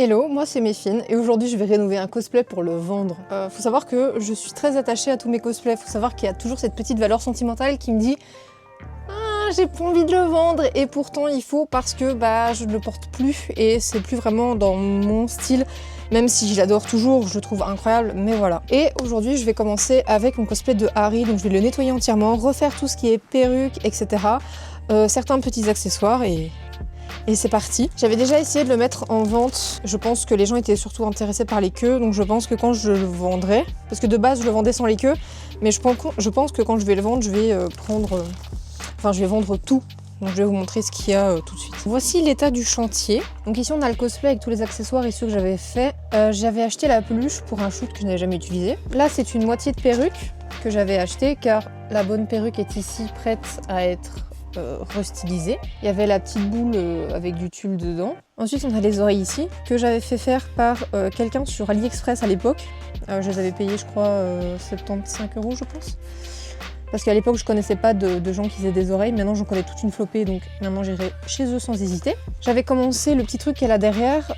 Hello, moi c'est Méfine et aujourd'hui je vais rénover un cosplay pour le vendre. Faut savoir que je suis très attachée à tous mes cosplays, faut savoir qu'il y a toujours cette petite valeur sentimentale qui me dit ah, j'ai pas envie de le vendre et pourtant il faut parce que je ne le porte plus et c'est plus vraiment dans mon style. Même si je l'adore toujours, je le trouve incroyable, mais voilà. Et aujourd'hui, je vais commencer avec mon cosplay de Harry, donc je vais le nettoyer entièrement, refaire tout ce qui est perruque, etc. Certains petits accessoires et c'est parti. J'avais déjà essayé de le mettre en vente, je pense que les gens étaient surtout intéressés par les queues, donc je pense que quand je le vendrai, parce que de base je le vendais sans les queues, mais je pense que quand je vais le vendre, je vais je vais vendre tout. Donc je vais vous montrer ce qu'il y a tout de suite. Voici l'état du chantier. Donc ici on a le cosplay avec tous les accessoires et ceux que j'avais fait. J'avais acheté la peluche pour un shoot que je n'avais jamais utilisé. Là c'est une moitié de perruque que j'avais acheté car la bonne perruque est ici prête à être restylisée. Il y avait la petite boule avec du tulle dedans. Ensuite on a les oreilles ici que j'avais fait faire par quelqu'un sur AliExpress à l'époque. Je les avais payées je crois 75 € je pense. Parce qu'à l'époque, je connaissais pas de gens qui faisaient des oreilles. Maintenant, j'en connais toute une flopée, donc maintenant, j'irai chez eux sans hésiter. J'avais commencé le petit truc qui est là derrière.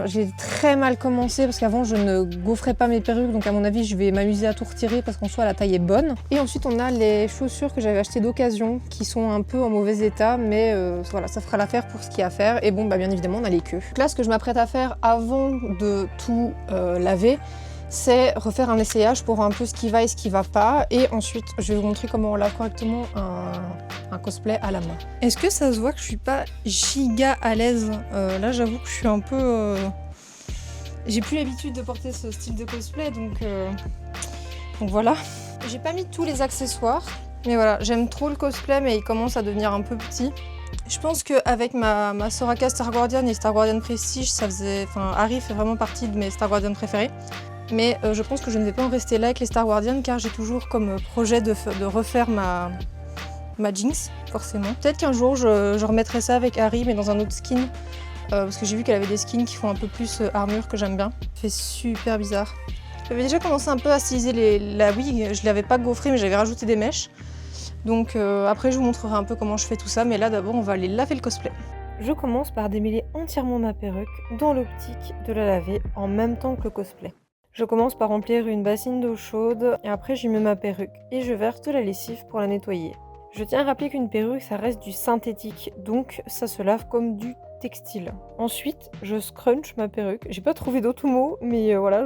J'ai très mal commencé parce qu'avant, je ne gaufrais pas mes perruques. Donc, à mon avis, je vais m'amuser à tout retirer parce qu'en soi, la taille est bonne. Et ensuite, on a les chaussures que j'avais achetées d'occasion qui sont un peu en mauvais état. Mais voilà, ça fera l'affaire pour ce qu'il y a à faire. Et bon, bien évidemment, on a les queues. Donc là, ce que je m'apprête à faire avant de tout laver, c'est refaire un essayage pour voir un peu ce qui va et ce qui va pas. Et ensuite, je vais vous montrer comment on lave correctement un cosplay à la main. Est-ce que ça se voit que je suis pas giga à l'aise là, j'avoue que je suis un peu... J'ai plus l'habitude de porter ce style de cosplay, donc voilà. J'ai pas mis tous les accessoires, mais voilà, j'aime trop le cosplay, mais il commence à devenir un peu petit. Je pense qu'avec ma Soraka Star Guardian et Star Guardian Prestige, ça faisait... Harry fait vraiment partie de mes Star Guardian préférés. Mais je pense que je ne vais pas en rester là avec les Star Guardian car j'ai toujours comme projet de refaire ma Jinx, forcément. Peut-être qu'un jour je remettrai ça avec Harry mais dans un autre skin. Parce que j'ai vu qu'elle avait des skins qui font un peu plus armure que j'aime bien. Ça fait super bizarre. J'avais déjà commencé un peu à styliser la wig, je ne l'avais pas gaufrée mais j'avais rajouté des mèches. Donc après je vous montrerai un peu comment je fais tout ça, mais là d'abord on va aller laver le cosplay. Je commence par démêler entièrement ma perruque dans l'optique de la laver en même temps que le cosplay. Je commence par remplir une bassine d'eau chaude et après j'y mets ma perruque et je verse de la lessive pour la nettoyer. Je tiens à rappeler qu'une perruque ça reste du synthétique, donc ça se lave comme du textile. Ensuite, je scrunch ma perruque. J'ai pas trouvé d'autres mots, mais voilà,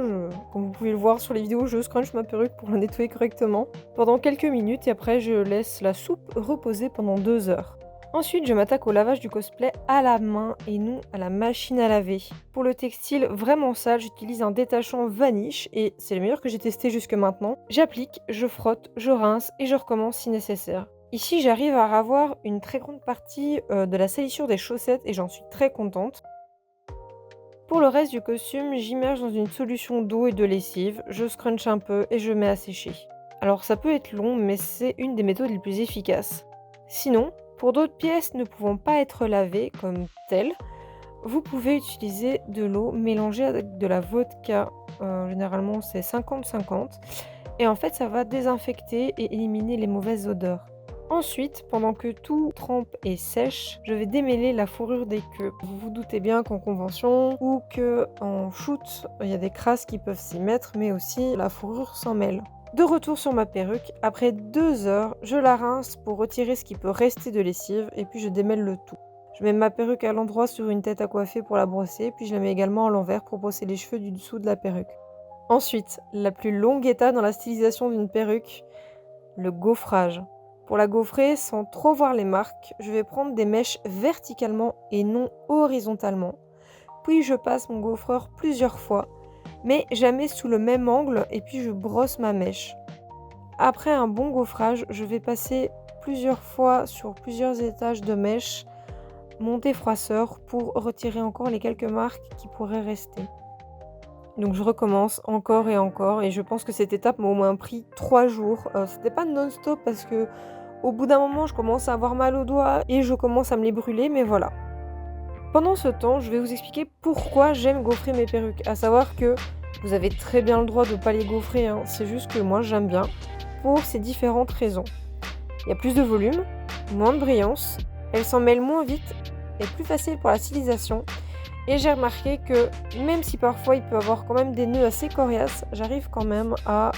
comme vous pouvez le voir sur les vidéos, je scrunch ma perruque pour la nettoyer correctement pendant quelques minutes et après je laisse la soupe reposer pendant 2 heures. Ensuite, je m'attaque au lavage du cosplay à la main et non à la machine à laver. Pour le textile vraiment sale, j'utilise un détachant Vanish et c'est le meilleur que j'ai testé jusque maintenant. J'applique, je frotte, je rince et je recommence si nécessaire. Ici, j'arrive à avoir une très grande partie de la salissure des chaussettes et j'en suis très contente. Pour le reste du costume, j'immerge dans une solution d'eau et de lessive, je scrunch un peu et je mets à sécher. Alors ça peut être long, mais c'est une des méthodes les plus efficaces. Sinon, pour d'autres pièces ne pouvant pas être lavées comme telles, vous pouvez utiliser de l'eau mélangée avec de la vodka. Généralement c'est 50-50. Et en fait ça va désinfecter et éliminer les mauvaises odeurs. Ensuite, pendant que tout trempe et sèche, je vais démêler la fourrure des queues. Vous vous doutez bien qu'en convention ou qu'en shoot, il y a des crasses qui peuvent s'y mettre, mais aussi la fourrure s'en mêle. De retour sur ma perruque, après 2 heures, je la rince pour retirer ce qui peut rester de lessive et puis je démêle le tout. Je mets ma perruque à l'endroit sur une tête à coiffer pour la brosser, puis je la mets également à l'envers pour brosser les cheveux du dessous de la perruque. Ensuite, la plus longue étape dans la stylisation d'une perruque, le gaufrage. Pour la gaufrer, sans trop voir les marques, je vais prendre des mèches verticalement et non horizontalement. Puis je passe mon gaufreur plusieurs fois, mais jamais sous le même angle et puis je brosse ma mèche. Après un bon gaufrage, je vais passer plusieurs fois sur plusieurs étages de mèche mon défroisseur pour retirer encore les quelques marques qui pourraient rester. Donc je recommence encore et je pense que cette étape m'a au moins pris 3 jours. C'était pas non-stop parce que au bout d'un moment je commence à avoir mal aux doigts et je commence à me les brûler, mais voilà. Pendant ce temps, je vais vous expliquer pourquoi j'aime gaufrer mes perruques. À savoir que vous avez très bien le droit de ne pas les gaufrer, hein. C'est juste que moi j'aime bien pour ces différentes raisons. Il y a plus de volume, moins de brillance, elles s'en mêlent moins vite, est plus facile pour la stylisation Et j'ai remarqué que même si parfois il peut avoir quand même des nœuds assez coriaces, j'arrive quand même à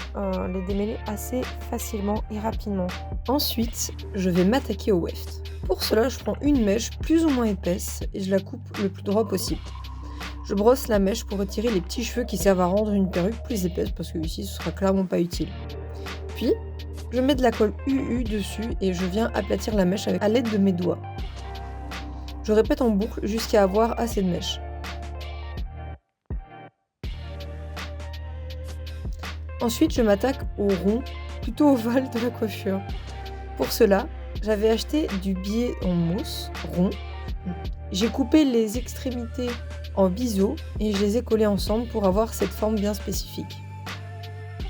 les démêler assez facilement et rapidement. Ensuite, je vais m'attaquer au weft. Pour cela, je prends une mèche plus ou moins épaisse et je la coupe le plus droit possible. Je brosse la mèche pour retirer les petits cheveux qui servent à rendre une perruque plus épaisse parce que ici ce sera clairement pas utile. Puis, je mets de la colle UU dessus et je viens aplatir la mèche à l'aide de mes doigts. Je répète en boucle jusqu'à avoir assez de mèche. Ensuite, je m'attaque au rond, plutôt ovale de la coiffure. Pour cela, j'avais acheté du biais en mousse rond. J'ai coupé les extrémités en biseau et je les ai collés ensemble pour avoir cette forme bien spécifique.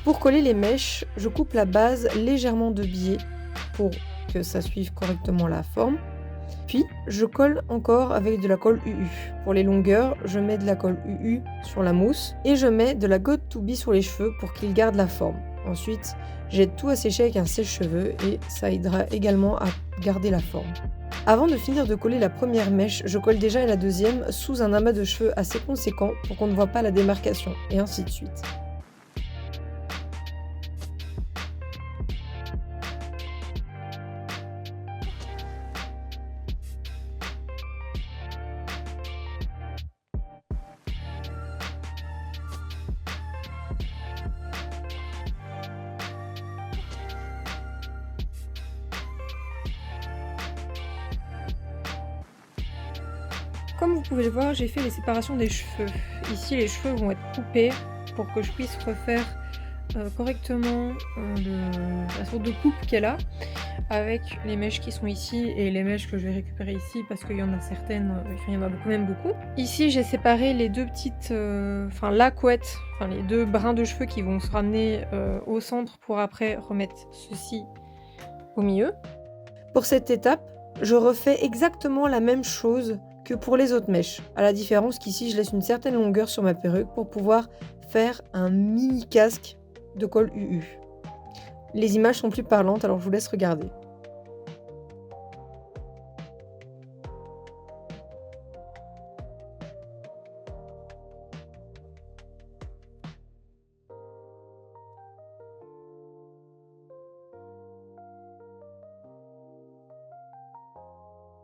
Pour coller les mèches, je coupe la base légèrement de biais pour que ça suive correctement la forme. Puis, je colle encore avec de la colle UU. Pour les longueurs, je mets de la colle UU sur la mousse et je mets de la Got To Be sur les cheveux pour qu'ils gardent la forme. Ensuite, j'aide tout à sécher avec un sèche-cheveux et ça aidera également à garder la forme. Avant de finir de coller la première mèche, je colle déjà la deuxième sous un amas de cheveux assez conséquent pour qu'on ne voit pas la démarcation, et ainsi de suite. Comme vous pouvez le voir, j'ai fait les séparations des cheveux. Ici, les cheveux vont être coupés pour que je puisse refaire correctement la sorte de coupe qu'elle a avec les mèches qui sont ici et les mèches que je vais récupérer ici parce qu'il y en a certaines, il y en a quand même beaucoup. Ici, j'ai séparé les deux petites, la couette, les deux brins de cheveux qui vont se ramener au centre pour après remettre ceci au milieu. Pour cette étape, je refais exactement la même chose que pour les autres mèches, à la différence qu'ici je laisse une certaine longueur sur ma perruque pour pouvoir faire un mini casque de colle UU. Les images sont plus parlantes, alors je vous laisse regarder.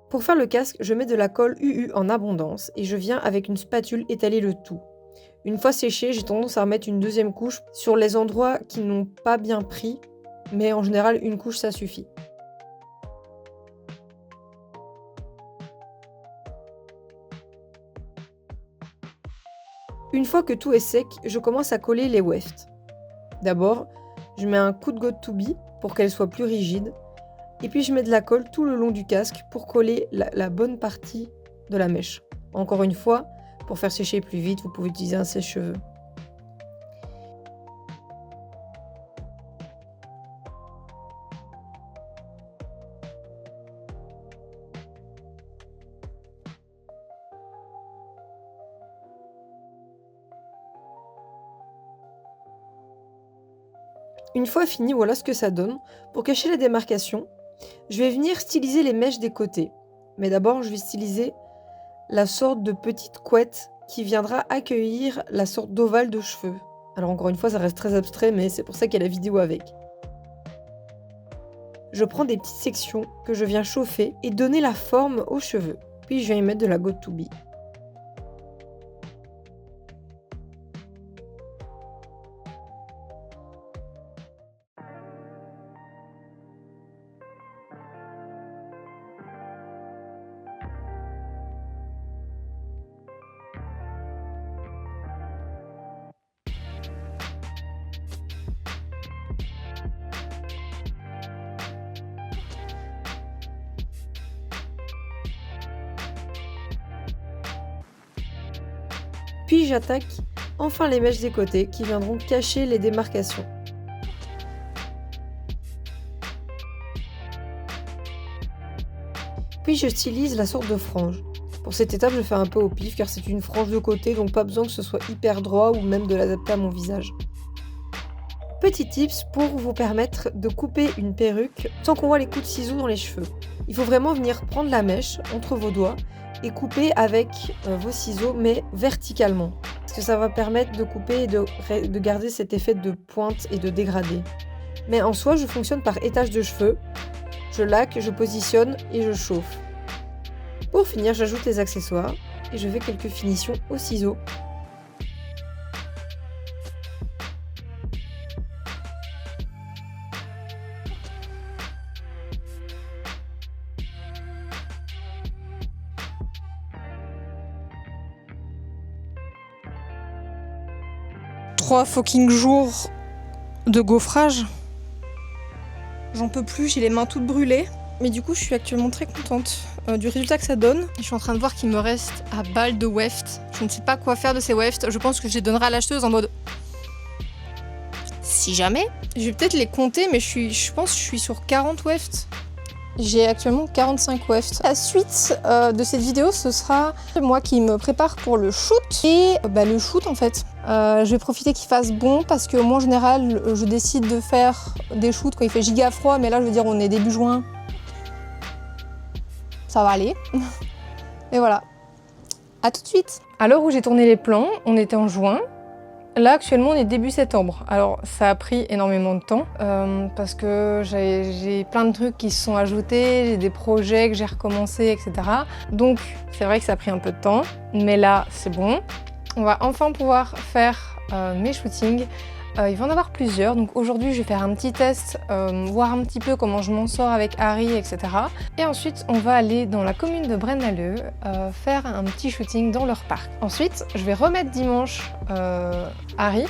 Pour faire le casque, je mets de la colle UU en abondance et je viens avec une spatule étaler le tout. Une fois séché, j'ai tendance à remettre une deuxième couche sur les endroits qui n'ont pas bien pris, mais en général une couche ça suffit. Une fois que tout est sec, je commence à coller les wefts. D'abord, je mets un coup de Got To Be pour qu'elle soit plus rigide. Et puis je mets de la colle tout le long du casque pour coller la bonne partie de la mèche. Encore une fois, pour faire sécher plus vite, vous pouvez utiliser un sèche-cheveux. Une fois fini, voilà ce que ça donne. Pour cacher la démarcation, je vais venir styliser les mèches des côtés. Mais d'abord, je vais styliser la sorte de petite couette qui viendra accueillir la sorte d'ovale de cheveux. Alors encore une fois, ça reste très abstrait, mais c'est pour ça qu'il y a la vidéo avec. Je prends des petites sections que je viens chauffer et donner la forme aux cheveux. Puis je viens y mettre de la Got To Be. Puis j'attaque enfin les mèches des côtés qui viendront cacher les démarcations. Puis je stylise la sorte de frange. Pour cette étape, je fais un peu au pif car c'est une frange de côté, donc pas besoin que ce soit hyper droit ou même de l'adapter à mon visage. Petit tips pour vous permettre de couper une perruque sans qu'on voit les coups de ciseaux dans les cheveux. Il faut vraiment venir prendre la mèche entre vos doigts et coupez avec vos ciseaux, mais verticalement. Parce que ça va permettre de couper et de garder cet effet de pointe et de dégradé. Mais en soi, je fonctionne par étage de cheveux. Je laque, je positionne et je chauffe. Pour finir, j'ajoute les accessoires et je fais quelques finitions au ciseau. Trois fucking jours de gaufrage. J'en peux plus, j'ai les mains toutes brûlées. Mais du coup, je suis actuellement très contente du résultat que ça donne. Je suis en train de voir qu'il me reste à balle de weft. Je ne sais pas quoi faire de ces wefts. Je pense que je les donnerai à l'acheteuse en mode... Si jamais. Je vais peut-être les compter, mais je pense que je suis sur 40 wefts. J'ai actuellement 45 wefts. La suite de cette vidéo, ce sera moi qui me prépare pour le shoot. Et le shoot, en fait, je vais profiter qu'il fasse bon parce que moi, en général, je décide de faire des shoots quand il fait giga froid. Mais là, je veux dire, on est début juin. Ça va aller. Et voilà. À tout de suite. À l'heure où j'ai tourné les plans, on était en juin. Là, actuellement, on est début septembre. Alors, ça a pris énormément de temps parce que j'ai plein de trucs qui se sont ajoutés, j'ai des projets que j'ai recommencé, etc. Donc, c'est vrai que ça a pris un peu de temps. Mais là, c'est bon. On va enfin pouvoir faire mes shootings. Il va en avoir plusieurs, donc aujourd'hui je vais faire un petit test, voir un petit peu comment je m'en sors avec Harry, etc. Et ensuite on va aller dans la commune de Braine-l'Alleud faire un petit shooting dans leur parc. Ensuite je vais remettre dimanche Harry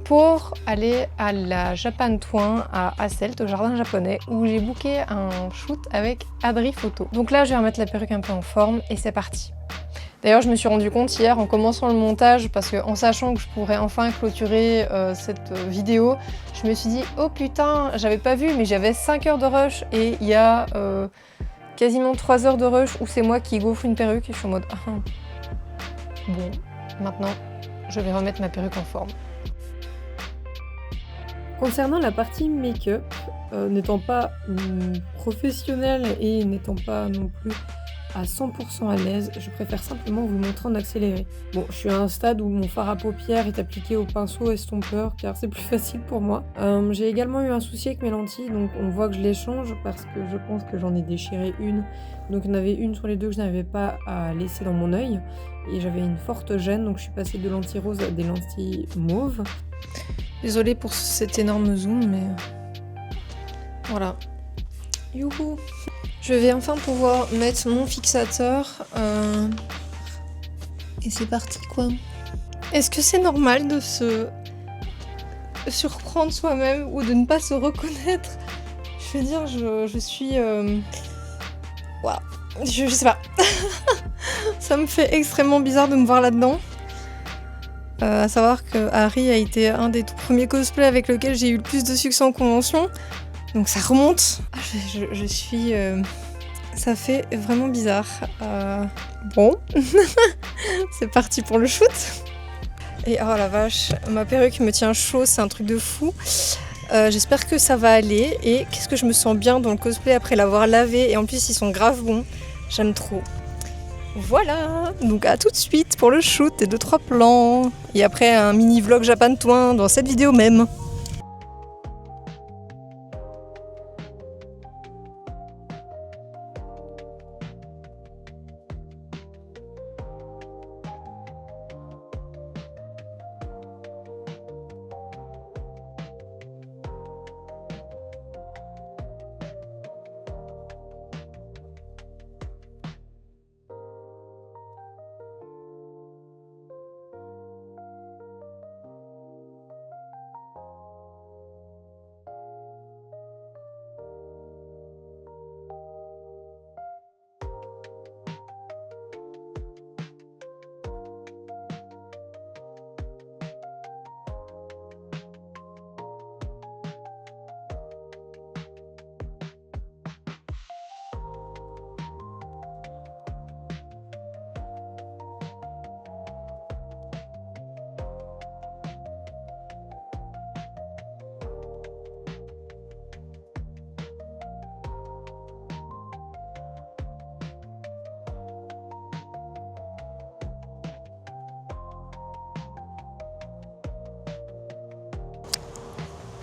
pour aller à la Japan Twin à Hasselt, au jardin japonais, où j'ai booké un shoot avec Adri Photo. Donc là je vais remettre la perruque un peu en forme et c'est parti. D'ailleurs, je me suis rendu compte hier en commençant le montage, parce qu'en sachant que je pourrais enfin clôturer cette vidéo, je me suis dit « Oh putain, j'avais pas vu, mais j'avais 5 heures de rush et il y a quasiment 3 heures de rush où c'est moi qui gaufre une perruque. » Et je suis en mode « Ah, bon, maintenant, je vais remettre ma perruque en forme. » Concernant la partie make-up, n'étant pas professionnelle et n'étant pas non plus à 100% à l'aise, je préfère simplement vous le montrer en accéléré. Bon, je suis à un stade où mon fard à paupières est appliqué au pinceau estompeur car c'est plus facile pour moi. J'ai également eu un souci avec mes lentilles, donc on voit que je les change parce que je pense que j'en ai déchiré une. Donc il y en avait une sur les deux que je n'avais pas à laisser dans mon œil et j'avais une forte gêne, donc je suis passée de lentilles roses à des lentilles mauves. Désolée pour cet énorme zoom, mais voilà. Youhou! Je vais enfin pouvoir mettre mon fixateur. Et c'est parti, quoi. Est-ce que c'est normal de se surprendre soi-même ou de ne pas se reconnaître? Je veux dire, je suis... Waouh. Je sais pas. Ça me fait extrêmement bizarre de me voir là-dedans. À savoir que Harry a été un des tout premiers cosplays avec lequel j'ai eu le plus de succès en convention. Donc ça remonte. Je suis... Ça fait vraiment bizarre. Bon. C'est parti pour le shoot. Et oh la vache, ma perruque me tient chaud, c'est un truc de fou. J'espère que ça va aller. Et qu'est-ce que je me sens bien dans le cosplay après l'avoir lavé. Et en plus, ils sont grave bons. J'aime trop. Voilà, donc à tout de suite pour le shoot et 2-3 plans. Et après un mini vlog Japan Twin dans cette vidéo même.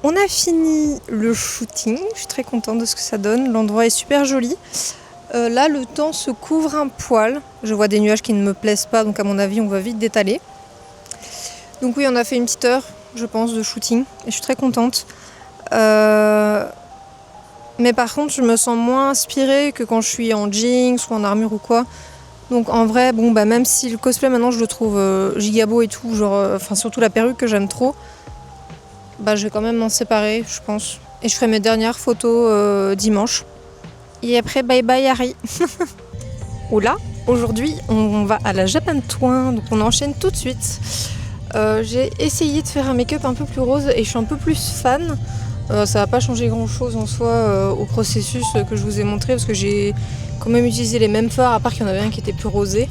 On a fini le shooting, je suis très contente de ce que ça donne, l'endroit est super joli. Là le temps se couvre un poil, je vois des nuages qui ne me plaisent pas donc à mon avis on va vite détaler. Donc oui on a fait une petite heure je pense de shooting et je suis très contente. Mais par contre je me sens moins inspirée que quand je suis en jeans ou en armure ou quoi. Donc en vrai bon bah même si le cosplay maintenant je le trouve giga beau et tout, genre enfin surtout la perruque que j'aime trop, bah je vais quand même m'en séparer je pense. Et je ferai mes dernières photos dimanche. Et après bye bye Harry. Oula, aujourd'hui on va à la Japan Twin, donc on enchaîne tout de suite. J'ai essayé de faire un make-up un peu plus rose et je suis un peu plus fan. Ça va pas changer grand chose en soi au processus que je vous ai montré parce que j'ai quand même utilisé les mêmes fards à part qu'il y en avait un qui était plus rosé.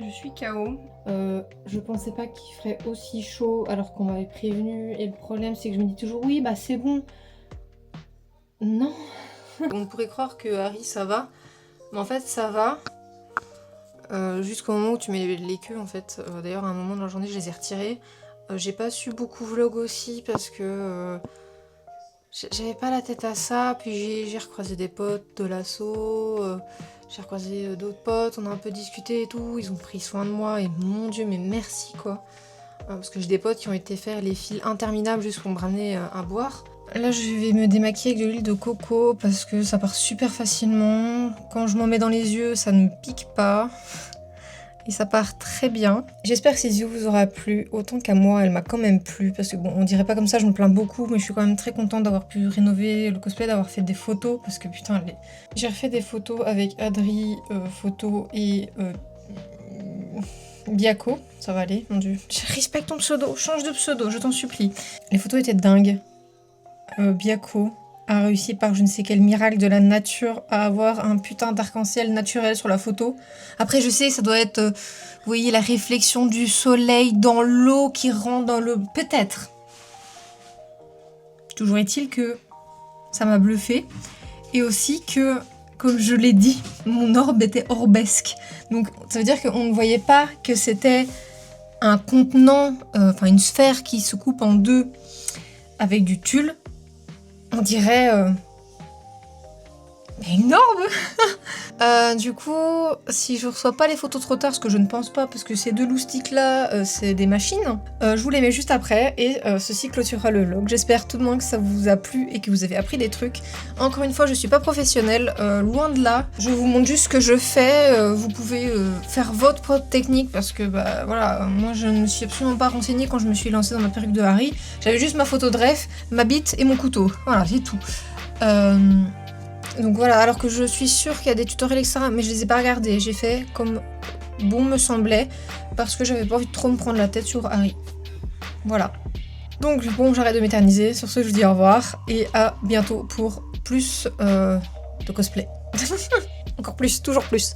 Je suis KO. Je pensais pas qu'il ferait aussi chaud alors qu'on m'avait prévenu. Et le problème, c'est que je me dis toujours oui, bah c'est bon. Non. On pourrait croire que Harry ça va, mais en fait ça va. Jusqu'au moment où tu mets les queues en fait. D'ailleurs, à un moment de la journée, je les ai retirées. J'ai pas su beaucoup vlog aussi parce que j'avais pas la tête à ça. Puis j'ai recroisé des potes de l'assaut. J'ai recroisé d'autres potes, on a un peu discuté et tout, ils ont pris soin de moi et mon dieu mais merci quoi. Parce que j'ai des potes qui ont été faire les files interminables juste pour me ramener à boire. Là je vais me démaquiller avec de l'huile de coco parce que ça part super facilement. Quand je m'en mets dans les yeux ça ne pique pas. Et ça part très bien. J'espère que cette vidéo vous aura plu, autant qu'à moi, elle m'a quand même plu. Parce que bon, on dirait pas comme ça, je me plains beaucoup, mais je suis quand même très contente d'avoir pu rénover le cosplay, d'avoir fait des photos. Parce que putain, j'ai refait des photos avec Adri, photo et Biako. Ça va aller, mon dieu. Respecte ton pseudo, change de pseudo, je t'en supplie. Les photos étaient dingues. Biako a réussi par je ne sais quel miracle de la nature à avoir un putain d'arc-en-ciel naturel sur la photo. Après je sais ça doit être, vous voyez la réflexion du soleil dans l'eau qui rentre dans le... Peut-être. Toujours est-il que ça m'a bluffé. Et aussi que comme je l'ai dit, mon orbe était orbesque. Donc ça veut dire qu'on ne voyait pas que c'était un contenant, enfin une sphère qui se coupe en deux avec du tulle. On dirait une orbe. Du coup, si je reçois pas les photos trop tard, ce que je ne pense pas, parce que ces deux loustiques là, c'est des machines, je vous les mets juste après et ceci clôturera le vlog. J'espère tout de même que ça vous a plu et que vous avez appris des trucs. Encore une fois, je suis pas professionnelle, loin de là. Je vous montre juste ce que je fais. Vous pouvez faire votre propre technique parce que bah voilà, moi je ne me suis absolument pas renseignée quand je me suis lancée dans ma perruque de Harry. J'avais juste ma photo de ref, ma bite et mon couteau. Voilà, c'est tout. Donc voilà, alors que je suis sûre qu'il y a des tutoriels etc. mais je les ai pas regardés. J'ai fait comme bon me semblait parce que j'avais pas envie de trop me prendre la tête sur Harry. Voilà. Donc bon, j'arrête de m'éterniser. Sur ce, je vous dis au revoir et à bientôt pour plus de cosplay. Encore plus, toujours plus.